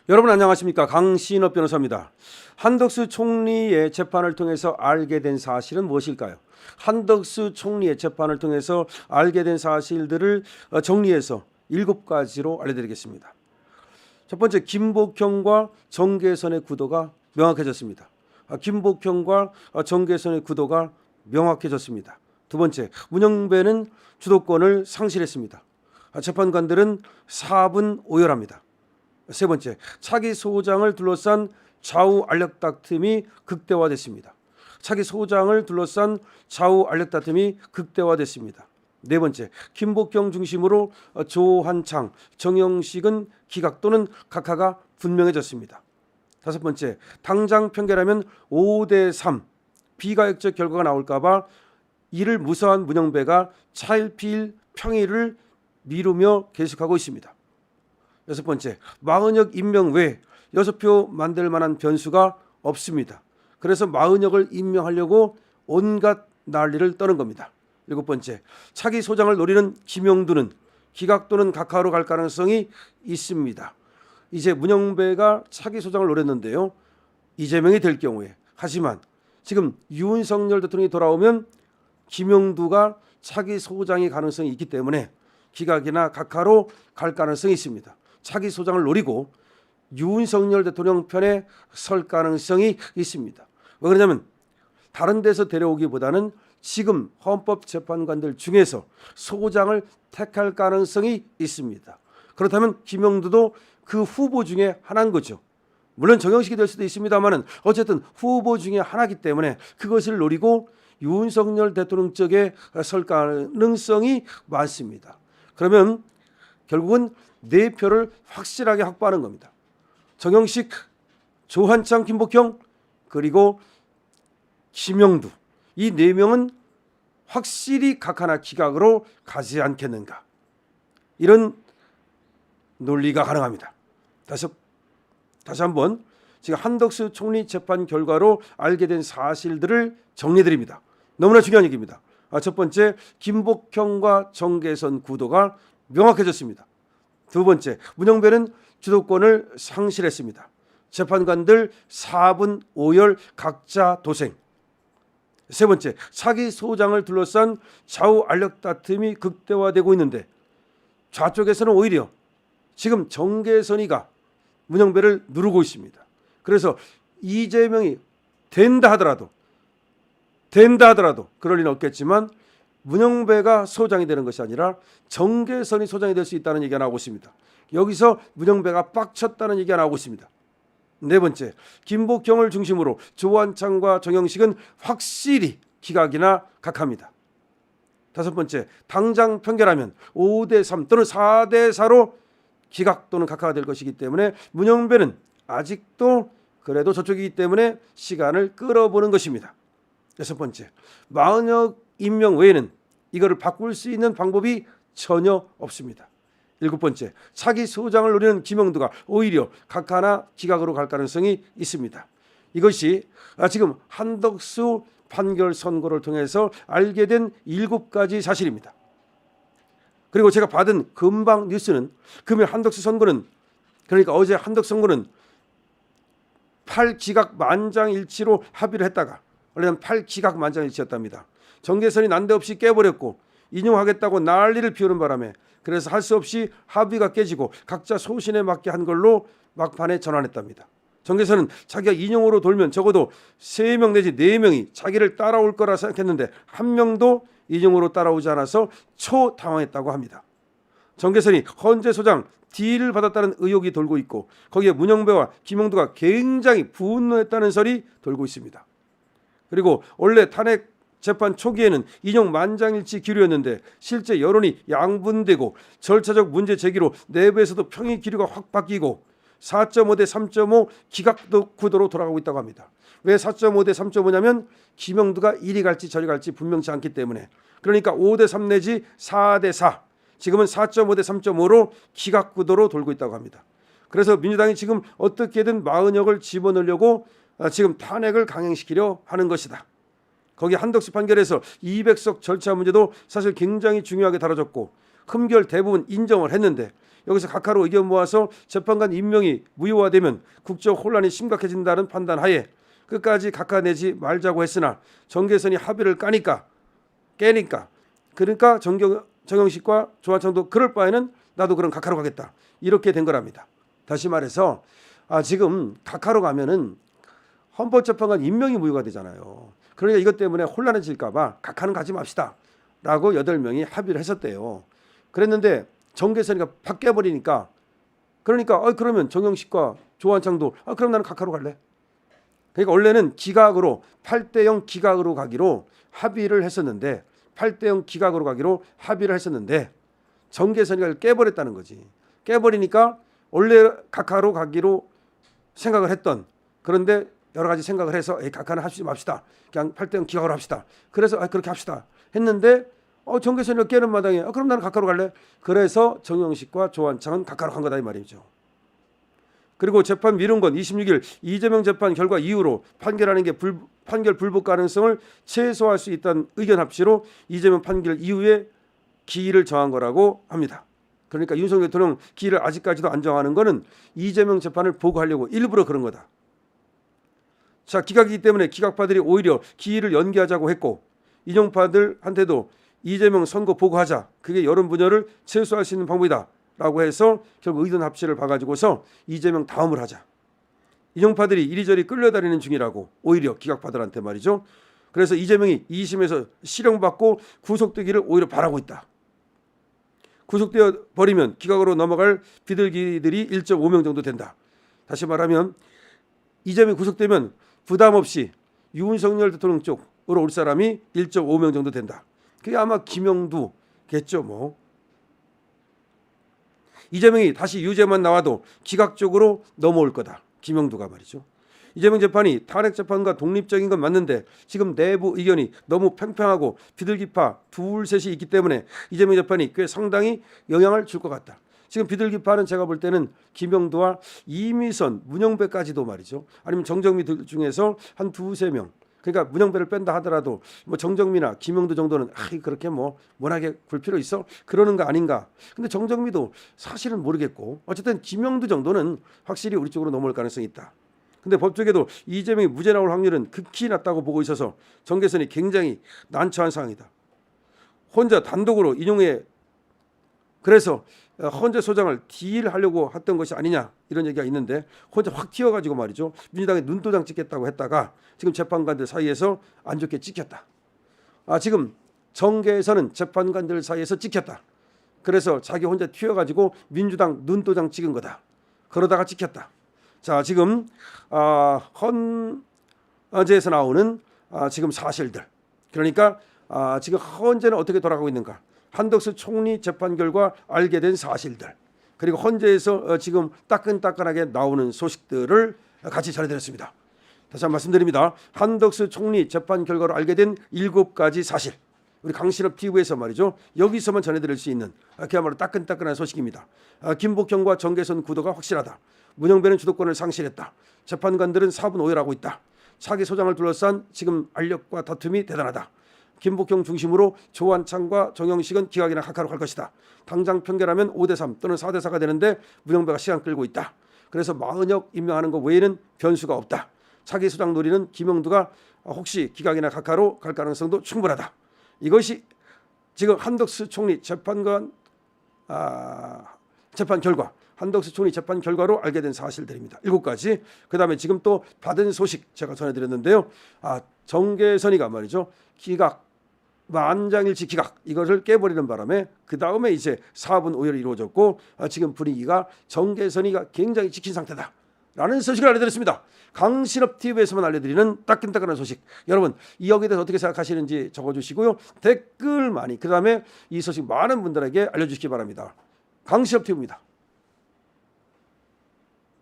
여러분 안녕하십니까? 강신업 변호사입니다. 한덕수 총리의 재판을 통해서 알게 된 사실은 무엇일까요? 한덕수 총리의 재판을 통해서 알게 된 사실들을 정리해서 7가지로 알려드리겠습니다. 첫 번째, 김복형과 정계선의 구도가 명확해졌습니다. 김복형과 정계선의 구도가 명확해졌습니다. 두 번째, 문영배는 주도권을 상실했습니다. 재판관들은 4분 오열합니다. 세 번째, 차기 소장을 둘러싼 좌우 알력 다툼이 극대화됐습니다. 차기 소장을 둘러싼 좌우 알력 다툼이 극대화됐습니다. 네 번째, 김복경 중심으로 조한창, 정영식은 기각 또는 각하가 분명해졌습니다. 다섯 번째, 당장 편결하면 5대3 비가역적 결과가 나올까봐 이를 무서워한 문영배가 차일피일 평의를 미루며 계속하고 있습니다. 여섯 번째, 마은혁 임명 외에 6표 만들 만한 변수가 없습니다. 그래서 마은혁을 임명하려고 온갖 난리를 떠는 겁니다. 일곱 번째, 차기 소장을 노리는 김영두는 기각 또는 각하로 갈 가능성이 있습니다. 이제 문영배가 차기 소장을 노렸는데요. 이재명이 될 경우에, 하지만 지금 윤석열 대통령이 돌아오면 김영두가 차기 소장이 가능성이 있기 때문에 기각이나 각하로 갈 가능성이 있습니다. 차기 소장을 노리고 윤석열 대통령 편에 설 가능성이 있습니다. 왜 그러냐면 다른 데서 데려오기보다는 지금 헌법재판관들 중에서 소장을 택할 가능성이 있습니다. 그렇다면 김영두도 그 후보 중에 하나인 거죠. 물론 정영식이 될 수도 있습니다만 어쨌든 후보 중에 하나이기 때문에 그것을 노리고 윤석열 대통령 쪽에 설 가능성이 많습니다. 그러면 결국은 4표를 확실하게 확보하는 겁니다. 정영식, 조한창, 김복형 그리고 김영두, 이 4명은 확실히 각하나 기각으로 가지 않겠는가, 이런 논리가 가능합니다. 다시 한번 지금 한덕수 총리 재판 결과로 알게 된 사실들을 정리해드립니다. 너무나 중요한 얘기입니다. 첫 번째, 김복형과 정계선 구도가 명확해졌습니다. 두 번째, 문영배는 주도권을 상실했습니다. 재판관들 4분 오열 각자 도생. 세 번째, 차기 소장을 둘러싼 좌우 알력 다툼이 극대화되고 있는데 좌쪽에서는 오히려 지금 정계선이가 문영배를 누르고 있습니다. 그래서 이재명이 된다 하더라도 그럴 리는 없겠지만 문영배가 소장이 되는 것이 아니라 정계선이 소장이 될 수 있다는 얘기가 나오고 있습니다. 여기서 문영배가 빡쳤다는 얘기가 나오고 있습니다. 네 번째, 김복형을 중심으로 조한창과 정영식은 확실히 기각이나 각하입니다. 다섯 번째, 당장 편결하면 5대3 또는 4대4로 기각 또는 각하가 될 것이기 때문에 문영배는 아직도 그래도 저쪽이기 때문에 시간을 끌어보는 것입니다. 여섯 번째, 마은혁 임명 외에는 이거를 바꿀 수 있는 방법이 전혀 없습니다. 일곱 번째, 차기 소장을 노리는 김영두가 오히려 각하나 기각으로 갈 가능성이 있습니다. 이것이 지금 한덕수 판결 선고를 통해서 알게 된 7가지 사실입니다. 그리고 제가 받은 금방 뉴스는 금일 한덕수 선고는, 그러니까 어제 한덕수 선고는 8기각 만장일치로 합의를 했다가 원래는 8기각 만장일치였답니다. 정계선이 난데없이 깨버렸고 인용하겠다고 난리를 피우는 바람에 그래서 할 수 없이 합의가 깨지고 각자 소신에 맞게 한 걸로 막판에 전환했답니다. 정계선은 자기가 인용으로 돌면 적어도 3명 내지 4명이 자기를 따라올 거라 생각했는데 한 명도 인용으로 따라오지 않아서 초당황했다고 합니다. 정계선이 헌재 소장 딜을 받았다는 의혹이 돌고 있고 거기에 문영배와 김영두가 굉장히 분노했다는 설이 돌고 있습니다. 그리고 원래 탄핵 재판 초기에는 인용 만장일치 기류였는데 실제 여론이 양분되고 절차적 문제 제기로 내부에서도 평의 기류가 확 바뀌고 4.5 대 3.5 기각 구도로 돌아가고 있다고 합니다. 왜 4.5 대 3.5냐면 김영두가 이리 갈지 저리 갈지 분명치 않기 때문에. 그러니까 5 대 3 내지 4 대 4, 지금은 4.5 대 3.5로 기각 구도로 돌고 있다고 합니다. 그래서 민주당이 지금 어떻게든 마은혁을 집어넣으려고 지금 탄핵을 강행시키려 하는 것이다. 거기 한덕수 판결에서 200석 절차 문제도 사실 굉장히 중요하게 다뤄졌고 흠결 대부분 인정을 했는데 여기서 각하로 의견 모아서 재판관 임명이 무효화되면 국정 혼란이 심각해진다는 판단하에 끝까지 각하 내지 말자고 했으나 정계선이 합의를 깨니까 그러니까 정영식과 조한창도 그럴 바에는 나도 그럼 각하로 가겠다 이렇게 된 거랍니다. 다시 말해서 지금 각하로 가면은 헌법재판관 임명이 무효가 되잖아요. 그러니까 이것 때문에 혼란해질까 봐 각하는 가지 맙시다 라고 8명이 합의를 했었대요. 그랬는데 정계선이가 바뀌어버리니까 그러니까 그러면 정영식과 조한창도 그럼 나는 각하로 갈래. 그러니까 원래는 기각으로 8대0 기각으로 가기로 합의를 했었는데 8대0 기각으로 가기로 합의를 했었는데 정계선이가 깨버렸다는 거지. 깨버리니까 원래 각하로 가기로 생각을 했던 그런데 여러 가지 생각을 해서 각하는 하지 맙시다. 그냥 8대0 기각으로 합시다. 그래서 그렇게 합시다 했는데 정계선이가 깨는 마당에 그럼 나는 각하로 갈래. 그래서 정영식과 조한창은 각하로 간 거다 이 말이죠. 그리고 재판 미룬 건 26일 이재명 재판 결과 이후로 판결하는 게 판결 불복 가능성을 최소화할 수 있다는 의견 합치로 이재명 판결 이후에 기일을 정한 거라고 합니다. 그러니까 윤석열 대통령 기일을 아직까지도 안 정하는 거는 이재명 재판을 보고하려고 일부러 그런 거다. 자, 기각이기 때문에 기각파들이 오히려 기일을 연기하자고 했고 인용파들한테도 이재명 선고 보고하자. 그게 여론 분열을 최소화할 수 있는 방법이다. 라고 해서 결국 의견 합치를 봐가지고서 이재명 다음을 하자. 인용파들이 이리저리 끌려다니는 중이라고 오히려 기각파들한테 말이죠. 그래서 이재명이 2심에서 실형받고 구속되기를 오히려 바라고 있다. 구속되어 버리면 기각으로 넘어갈 비둘기들이 1.5명 정도 된다. 다시 말하면 이재명이 구속되면 부담 없이 윤석열 대통령 쪽으로 올 사람이 1.5명 정도 된다. 그게 아마 김영두겠죠 뭐. 이재명이 다시 유죄만 나와도 기각적으로 넘어올 거다. 김영두가 말이죠. 이재명 재판이 탄핵 재판과 독립적인 건 맞는데 지금 내부 의견이 너무 팽팽하고 비둘기파 둘셋이 있기 때문에 이재명 재판이 꽤 상당히 영향을 줄 것 같다. 지금 비둘기파는 제가 볼 때는 김영두와 이미선, 문영배까지도 말이죠. 아니면 정정미 중에서 한 2-3명. 그러니까 문영배를 뺀다 하더라도 뭐 정정미나 김영두 정도는 그렇게 뭐 워낙에 볼 필요 있어? 그러는 거 아닌가. 근데 정정미도 사실은 모르겠고 어쨌든 김영두 정도는 확실히 우리 쪽으로 넘어올 가능성이 있다. 근데 법조계도 이재명이 무죄 나올 확률은 극히 낮다고 보고 있어서 정계선이 굉장히 난처한 상황이다. 혼자 단독으로 인용해 그래서 헌재 소장을 딜하려고 했던 것이 아니냐 이런 얘기가 있는데 혼자 확 튀어가지고 말이죠. 민주당에 눈도장 찍겠다고 했다가 지금 재판관들 사이에서 안 좋게 찍혔다. 지금 정계에서는 재판관들 사이에서 찍혔다. 그래서 자기 혼자 튀어가지고 민주당 눈도장 찍은 거다. 그러다가 찍혔다. 자, 지금 헌재에서 나오는 지금 사실들. 그러니까 지금 헌재는 어떻게 돌아가고 있는가. 한덕수 총리 재판 결과 알게 된 사실들 그리고 헌재에서 지금 따끈따끈하게 나오는 소식들을 같이 전해드렸습니다. 다시 한번 말씀드립니다. 한덕수 총리 재판 결과로 알게 된 7가지 사실 우리 강신업 TV에서 말이죠. 여기서만 전해드릴 수 있는 그야말로 따끈따끈한 소식입니다. 김복형과 정계선 구도가 확실하다. 문영배는 주도권을 상실했다. 재판관들은 사분오열하고 있다. 차기 소장을 둘러싼 지금 알력과 다툼이 대단하다. 김복형 중심으로 조한창과 정영식은 기각이나 각하로 갈 것이다. 당장 판결하면 5대3 또는 4대4가 되는데 문영배가 시간 끌고 있다. 그래서 마은혁 임명하는 것 외에는 변수가 없다. 차기 소장 노리는 김영두가 혹시 기각이나 각하로 갈 가능성도 충분하다. 이것이 지금 한덕수 총리 재판 결과 한덕수 총리 재판 결과로 알게 된 사실들입니다. 7가지. 그다음에 지금 또 받은 소식 제가 전해드렸는데요. 정계선이가 말이죠. 기각 만장일치 기각 이것을 깨버리는 바람에 그 다음에 이제 4분 오열이 이루어졌고 지금 분위기가 정계선이가 굉장히 찍힌 상태다. 라는 소식을 알려드렸습니다. 강신업 TV에서만 알려드리는 따끈따끈한 소식. 여러분 이 여기에 대해서 어떻게 생각하시는지 적어주시고요. 댓글 많이 그 다음에 이 소식 많은 분들에게 알려주시기 바랍니다. 강신업 TV입니다.